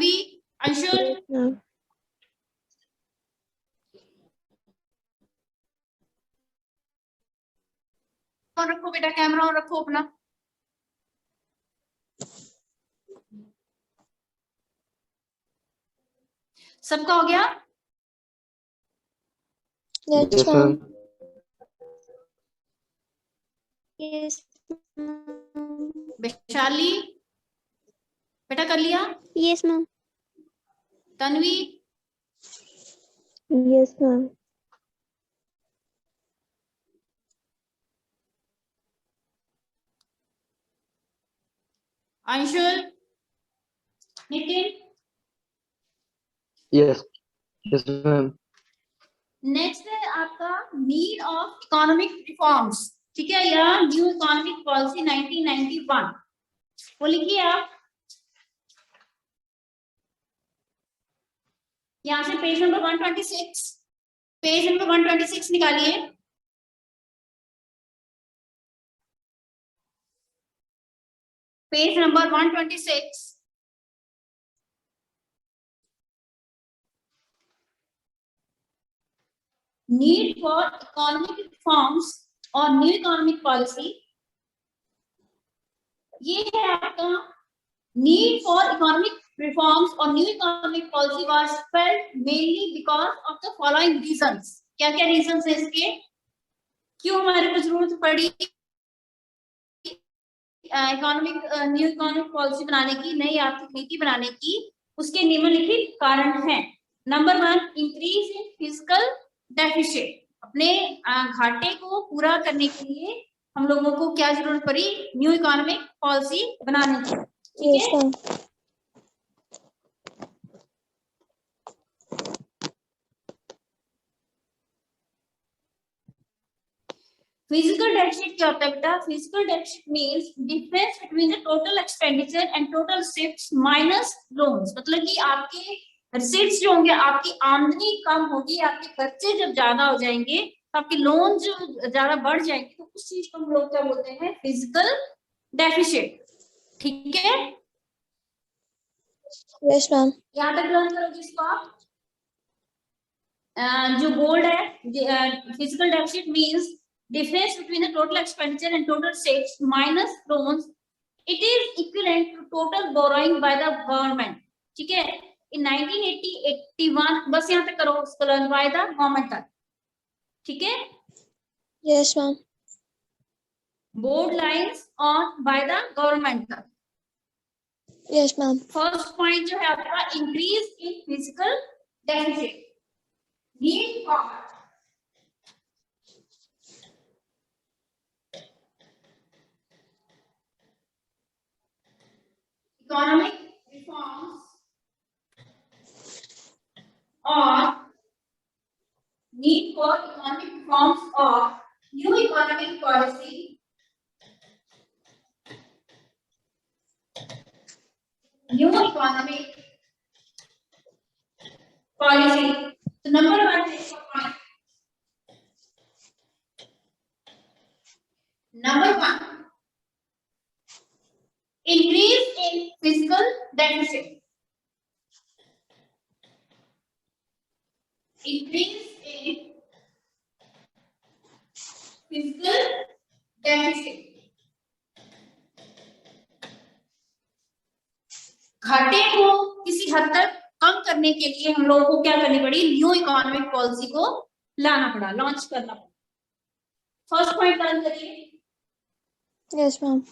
तन्वी, अंशुल, और रखो बेटा, कैमरा और रखो अपना। सबका हो गया? Yes, ma'am. Yes. वैशाली बेटा कर लिया? Yes, ma'am. Tanvi, Yes, ma'am. Anshul, Nitin. Yes. Yes, ma'am. Next है आपका नीड ऑफ इकोनॉमिक रिफॉर्म्स, ठीक है, या न्यू इकोनॉमिक पॉलिसी 1991, वो लिखिए आप। यहाँ से पेज नंबर 126, पेज नंबर 126 निकालिए। Page number 126। Need for economic reforms और न्यू इकोनॉमिक पॉलिसी, ये है आपका नीड फॉर इकोनॉमिक रिफॉर्म्स और new economic policy was felt mainly because of the following reasons. क्या क्या रीजंस है इसके, क्यों हमारे को जरूरत पड़ी इकोनॉमिक न्यू इकोनॉमिक पॉलिसी बनाने की, नई आर्थिक नीति बनाने की? उसके निम्नलिखित कारण हैं। Number 1, increase in physical deficit. अपने घाटे को पूरा करने के लिए हम लोगों को क्या जरूरत पड़ी? न्यू इकोनॉमिक पॉलिसी बनाने की, ठीक Yes, है। ma'am. फिजिकल डेफिसिट क्या होता है बेटा? Physical deficit means difference between the total expenditure and total receipts minus loans. मतलब कि आपके रिसीट्स जो होंगे, आपकी आमदनी कम होगी, आपके खर्चे जब ज्यादा हो जाएंगे, तो आपके लोन जो ज्यादा बढ़ जाएंगे, तो उस चीज को हम लोग क्या बोलते हैं? फिजिकल डेफिसिट, ठीक है। Yes, ma'am. यहाँ तक लर्न करोगे इसको आप। जो बोल्ड है, physical deficit means difference between the total expenditure and total receipts minus loans. It is equivalent to total borrowing by the government, ठीक है। in 1981, बस यहाँ तक करो उसको लर्न, by the government तक, ठीक है। Yes, ma'am. Board lines on by the government तक। Yes, ma'am. फर्स्ट पॉइंट जो है आपका increase in physical deficit, need for economic reforms or need for economic reforms or new economic policy So number 1 is point. Number 1, increase in fiscal deficit. Increase in fiscal deficit. घाटे को किसी हद तक कम करने के लिए हम लोगों को क्या करनी पड़ी? न्यू इकोनॉमिक पॉलिसी को लाना पड़ा, लॉन्च करना पड़ा। फर्स्ट पॉइंट लर्न करिए। Yes, ma'am.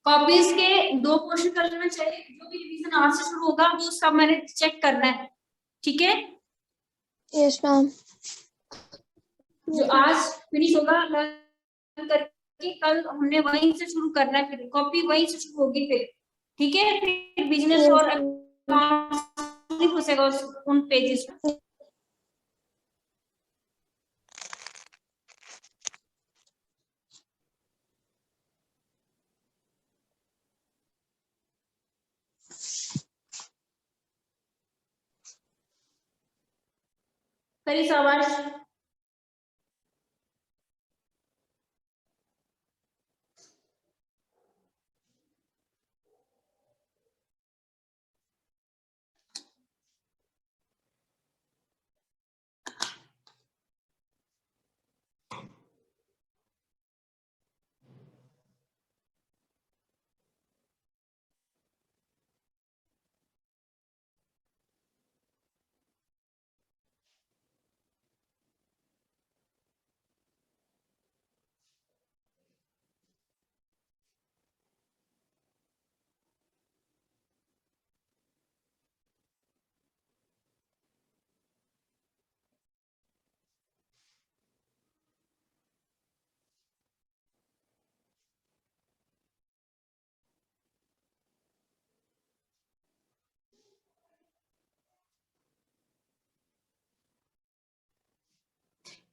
कॉपीज के 2 क्वेश्चन कर लेना चाहिए, जो भी रिवीजन आज से शुरू होगा वो सब मैंने चेक करना है, ठीक है। Yes, ma'am. जो आज फिनिश होगा लर्न करके कल हमने वहीं से शुरू करना है, फिर कॉपी वहीं से शुरू होगी फिर, ठीक है। फिर बिजनेस Yes, और ma'am. अकाउंट्स नहीं घुसेगा उन पेजेस पे। करी शाबाश।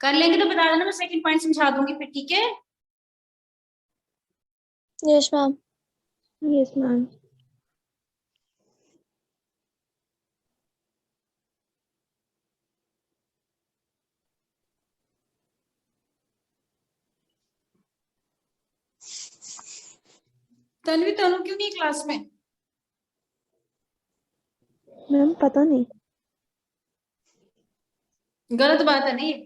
कर लेंगे तो बता देना, मैं सेकंड पॉइंट समझा दूंगी फिर, ठीक है। Yes, ma'am. Yes, ma'am. Tanvi, तनु क्यों नहीं क्लास में? मैम पता नहीं। गलत बात है नहीं?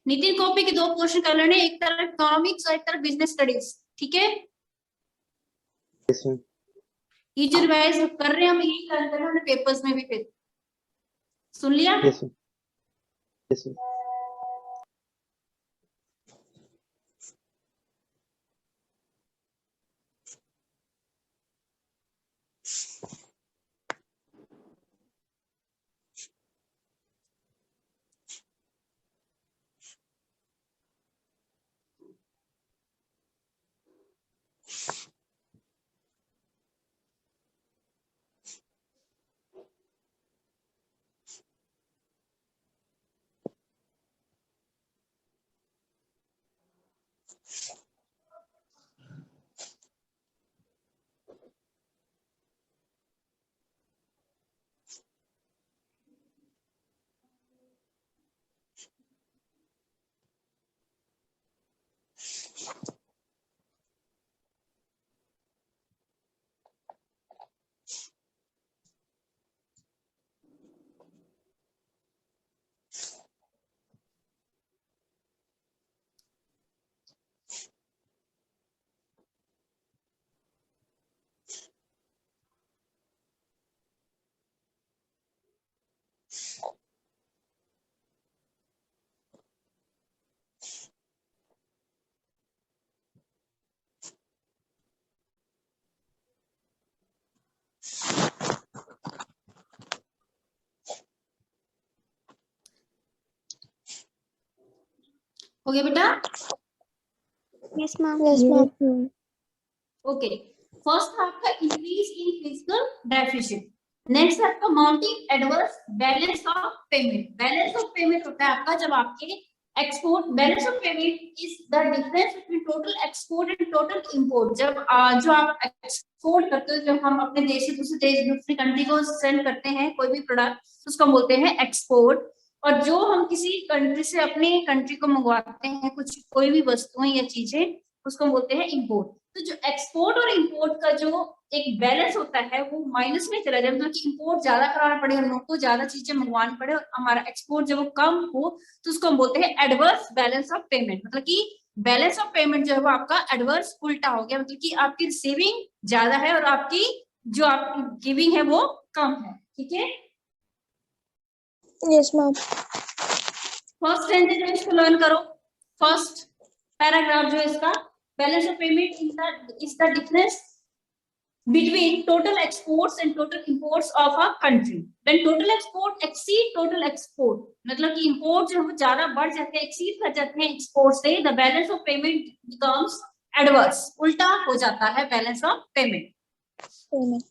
नितिन, कॉपी के 2 क्वेश्चन कर लेने, एक तरफ इकोनॉमिक्स और एक तरफ बिजनेस स्टडीज, ठीक है। Yes, ma'am. ये जो रिवाइज कर रहे हैं हम, यही करते हैं अपने पेपर्स में भी। फिर सुन लिया? Yes, ma'am. Yes, ma'am. हो गया बेटा? Yes, ma'am. Yes, ma'am. Okay. First आपका increase in physical deficit, next आपका mounting adverse balance of payment. Balance of payment होता है आपका जब आपके export, balance of payment is the difference between total export and total import. जब जो आप एक्सपोर्ट करते हो, जब हम अपने देश से दूसरे देश, दूसरी कंट्री को सेंड करते हैं कोई भी प्रोडक्ट, उसको बोलते हैं एक्सपोर्ट। और जो हम किसी कंट्री से अपने कंट्री को मंगवाते हैं, कुछ कोई भी वस्तुएं या चीजें, उसको बोलते हैं इंपोर्ट। तो जो एक्सपोर्ट और इंपोर्ट का जो एक बैलेंस होता है वो माइनस में चला जाए, मतलब कि इंपोर्ट ज्यादा कराना पड़े, हम लोग को ज्यादा चीजें मंगवानी पड़े, और हमारा एक्सपोर्ट जब वो कम हो तो उसको हम बोलते हैं एडवर्स बैलेंस ऑफ पेमेंट। मतलब कि बैलेंस ऑफ पेमेंट जो है वो आपका एडवर्स उल्टा हो गया, मतलब कि आपकी रिसीविंग ज्यादा है और आपकी जो आपकी गिविंग है वो कम है, ठीक है। Yes, ma'am. फर्स्ट सेंटेंस में इसको लर्न करो। फर्स्ट पैराग्राफ जो है इसका, balance of payment is the difference between total exports and total imports of a country. When total export exceed total export, मतलब कि import जो है ज्यादा बढ़ जाते हैं, exceed कर जाते हैं export से, the balance of payment becomes adverse, उल्टा हो जाता है balance of payment. Payment.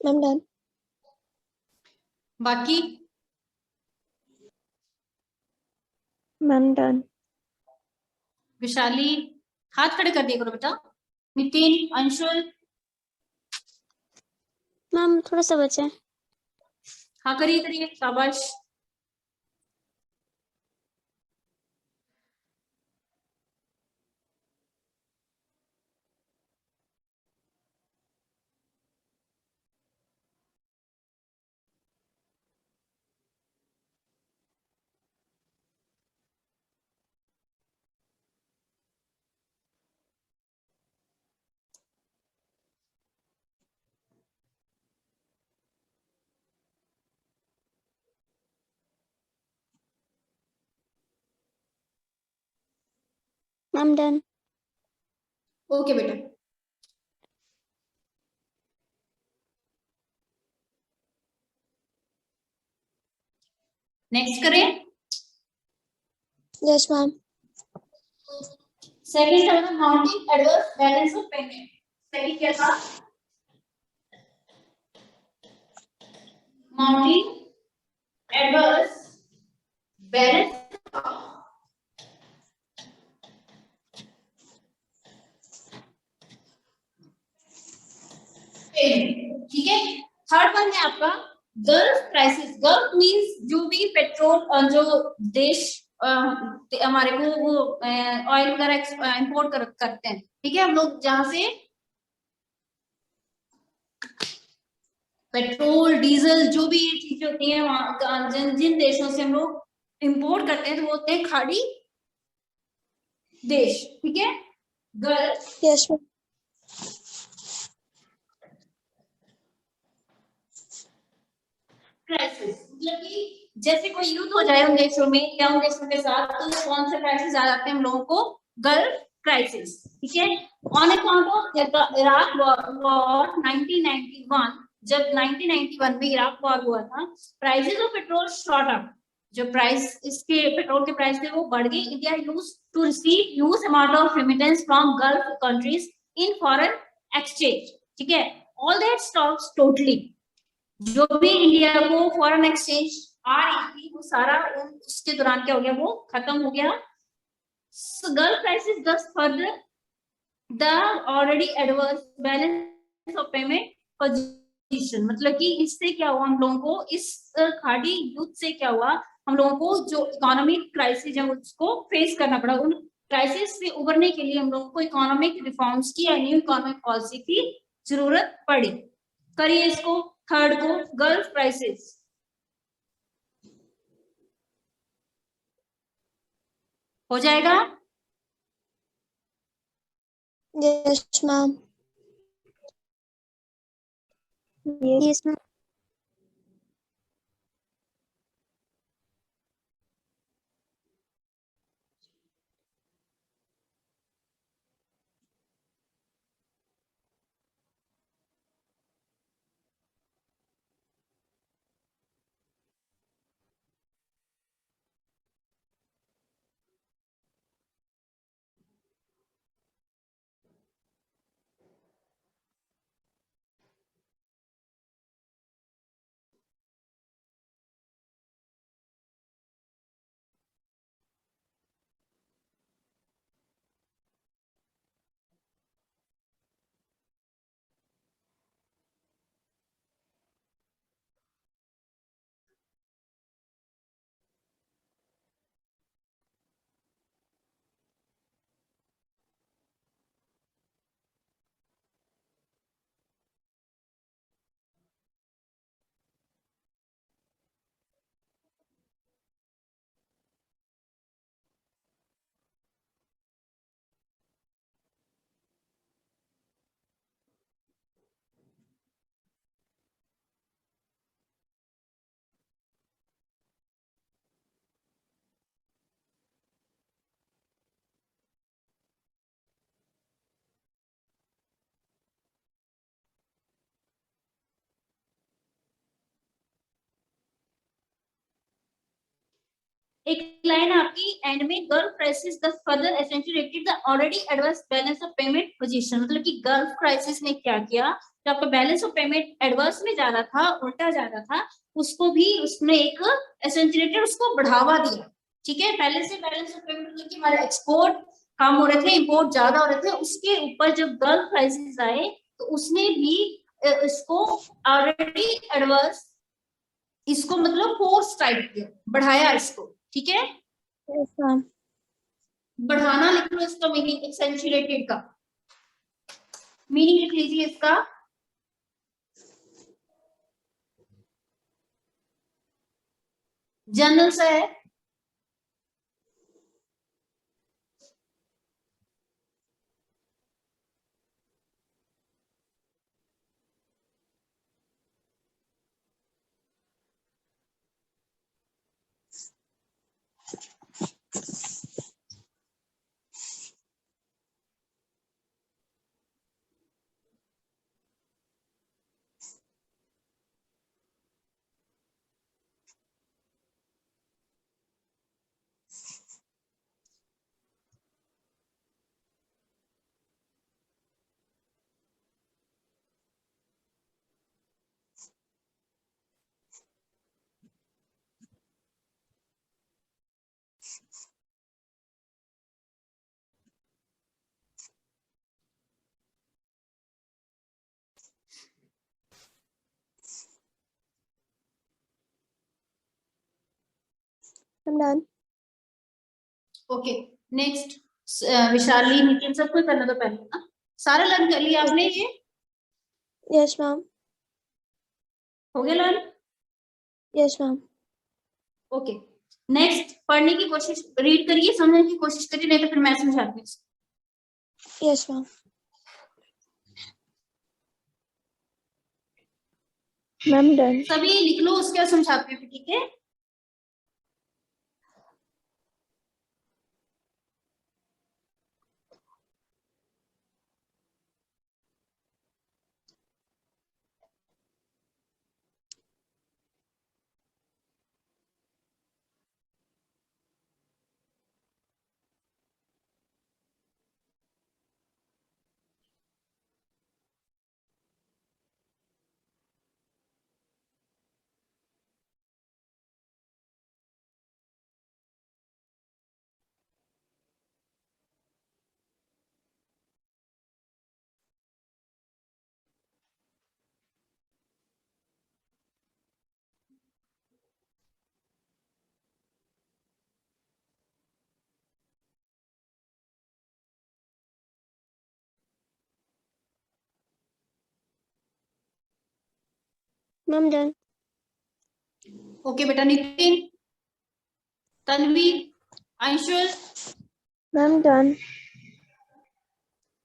Ma'am done. बाकी मैम डन। विशाली हाथ खड़े कर दिया करो बेटा। नितिन, अंशुल, मैम थोड़ा सा बचा है। हाँ करिए करिए, शाबाश। Ma'am done. ओके बेटा। नेक्स्ट करें। Yes ma'am. सेकंड था mounting adverse balance of payment. Second क्या था? माउंटिंग एडवर्स बैलेंस पेमेंट, ठीक है। थर्ड वन है आपका गल्फ क्राइसिस। गल्फ मींस जो भी पेट्रोल जो देश हमारे को वो ऑयल वगैरह इंपोर्ट करते हैं, ठीक है, हम लोग जहां से पेट्रोल डीजल जो भी ये चीजें होती हैं जिन जिन देशों से हम लोग इंपोर्ट करते हैं तो वो होते हैं खाड़ी देश, ठीक है। Gulf yes ma'am. क्राइसिस मतलब कि जैसे कोई युद्ध हो जाए उन देशों में या उन देशों के साथ, तो कौन से क्राइसिस आ जाते हैं हम लोगों को? गल्फ क्राइसिस, ठीक है। On account of Iraq war 1991, जब 1991 में इराक वॉर हुआ था, prices of petrol shot up. जो प्राइस इसके पेट्रोल के प्राइस थे वो बढ़ गए। India use to receive huge amount of remittance from Gulf countries in foreign exchange, ठीक है। ऑल दैट स्टॉक्स टोटली जो भी इंडिया को फॉरेन एक्सचेंज आ रही थी वो सारा उसके दौरान क्या हो गया, वो खत्म हो गया। गल्फ क्राइसिस दस further the already adverse balance of payment position. मतलब कि इससे क्या हुआ हम लोगों को, इस खाड़ी युद्ध से क्या हुआ, हम लोगों को जो इकोनॉमिक क्राइसिस है उसको फेस करना पड़ा। उन क्राइसिस से उबरने के लिए हम लोगों को इकोनॉमिक रिफॉर्म्स की या न्यू इकोनॉमिक पॉलिसी की जरूरत पड़ी। करिए इसको, थर्ड को, गल्फ क्राइसिस। हो जाएगा। Yes ma'am. Yes ma'am. एक लाइन आपकी एंड में, Gulf crisis the further accentuated the already adverse balance of payment position. मतलब कि गल्फ क्राइसिस ने क्या किया, जो आपका बैलेंस ऑफ पेमेंट एडवर्स में जा रहा था, उल्टा जा रहा था, उसको भी उसने एक एसेंचुएटेड, उसको बढ़ावा दिया। ठीक है, पहले से बैलेंस ऑफ पेमेंट मतलब कि हमारे एक्सपोर्ट कम हो रहे थे, इंपोर्ट ज्यादा हो रहे थे, उसके ऊपर जब गल्फ क्राइसिस आए तो उसने भी इसको ऑलरेडी एडवर्स, इसको मतलब फोर्स टाइप किया, बढ़ाया इसको। ठीक है, Yes, ma'am. बढ़ाना लिख लो इसका मीनिंग, एक्सेंचुएटेड का मीनिंग लिख लीजिए इसका। जनरल सा है, I'm done. Okay. Next Vishali, Nitin, सबको करना तो पहले ना, सारा लर्न कर लिया आपने? ये Yes, ma'am. हो गया learn? Yes, ma'am. Okay. Next पढ़ने की कोशिश, रीड करिए, समझने की कोशिश करिए, नहीं तो फिर मैं समझाती हूँ। Yes, ma'am. Ma'am, done. सभी लिख लो, उसके बाद समझाती हूँ। ठीक है, Ma'am, done. ओके बेटा। Nitin, Tanvi, Anshul, Ma'am, done.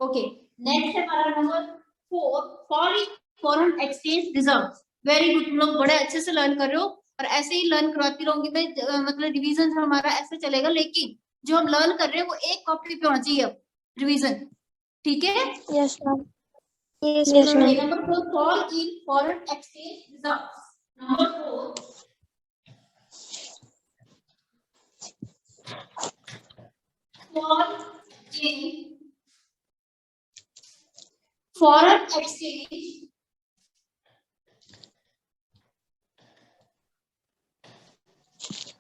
Okay. Next है हमारा number 4, foreign exchange reserve. Very good, तुम लोग बड़े अच्छे से लर्न कर रहे हो, और ऐसे ही लर्न करवाती रहूंगी मैं, मतलब रिवीजन हमारा ऐसे चलेगा, लेकिन जो हम लर्न कर रहे हैं वो एक कॉपी पे होना चाहिए अब रिवीजन। ठीक है, Yes, ma'am. Yes, Yes, ma'am. ma'am. Number 4, fall in foreign exchange reserve. Number 4, fall in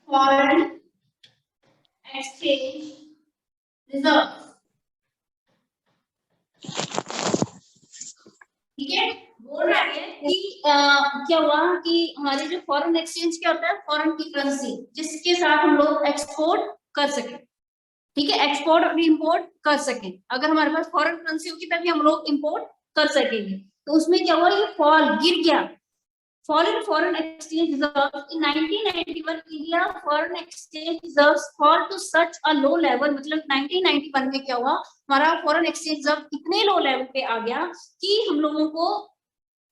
foreign exchange reserve। ठीक है, बोल रहा है कि क्या हुआ कि हमारे जो फॉरेन एक्सचेंज क्या होता है, फॉरेन की करेंसी जिसके साथ हम लोग एक्सपोर्ट कर सके। ठीक है, एक्सपोर्ट और इंपोर्ट कर सके, अगर हमारे पास फॉरेन करेंसी होगी तभी हम लोग इंपोर्ट कर सकेंगे। तो उसमें क्या हुआ, ये फॉल, गिर गया। Fall in foreign exchange reserves in 1991, India foreign exchange reserves fall to such a low level. मतलब 1991 में क्या हुआ, हमारा फॉरेन एक्सचेंज रिजर्व इतने लो लेवल पे आ गया कि हम लोगों को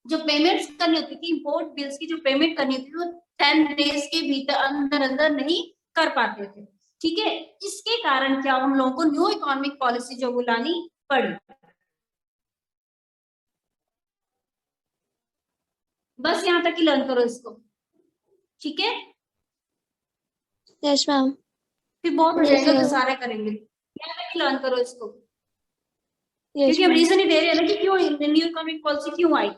जो पेमेंट्स करनी होती थी, इंपोर्ट बिल्स की जो पेमेंट करनी होती थी, वो 10 डेज के भीतर अंदर अंदर नहीं कर पाते थे। ठीक है, इसके कारण क्या हम लोगों को न्यू इकोनॉमिक पॉलिसी जो वो लानी पड़ी। बस यहाँ तक ही लर्न करो इसको। ठीक है, Yes, ma'am. फिर बहुत हो Yes, जाएगा ma'am. तो सारे करेंगे। यहाँ तक ही लर्न करो इसको, Yes, क्योंकि हम ma'am. रीजन ही दे रहे हैं ना कि क्यों न्यू इकोनॉमिक पॉलिसी क्यों आई।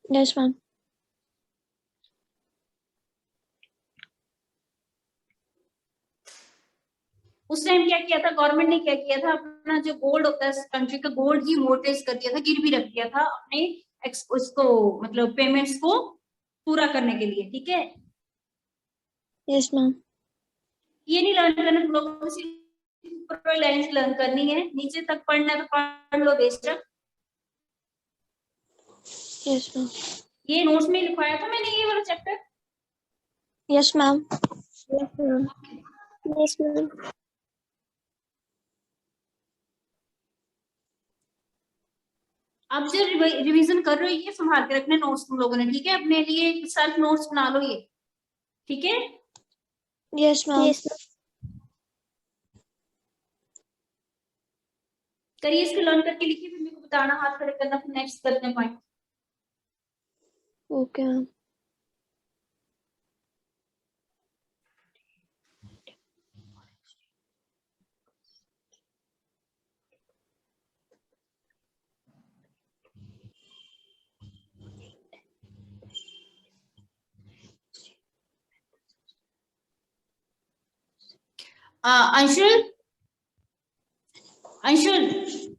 Yes, ma'am. उस टाइम क्या किया था गवर्नमेंट ने, क्या किया था, अपना जो गोल्ड होता है कंट्री का, गोल्ड ही मोर्टेज कर दिया था, गिरवी रख दिया था अपने उसको मतलब पेमेंट्स को पूरा करने के लिए, ठीक है। Yes, ma'am. ये नहीं लर्न करना तुम लोगों को, सिर्फ लाइंस लर्न करनी है, नीचे तक पढ़ना है तो पढ़ लो बेशक। Yes, ma'am. ये नोट्स में लिखवाया था मैंने ये वाला chapter. Yes, ma'am. Yes, ma'am. Yes, ma'am. अब जो रिवीजन कर रहे हो ये संभाल के रखने नोट्स तुम लोगों ने, ठीक है, अपने लिए सेल्फ नोट्स बना लो ये, ठीक है। Yes, ma'am. Yes, ma'am. करिए इसको लर्न करके लिखिए, फिर मेरे को बताना, हाथ खड़े करना, फिर नेक्स्ट करते हैं point. Okay, ma'am. Anshul, Anshul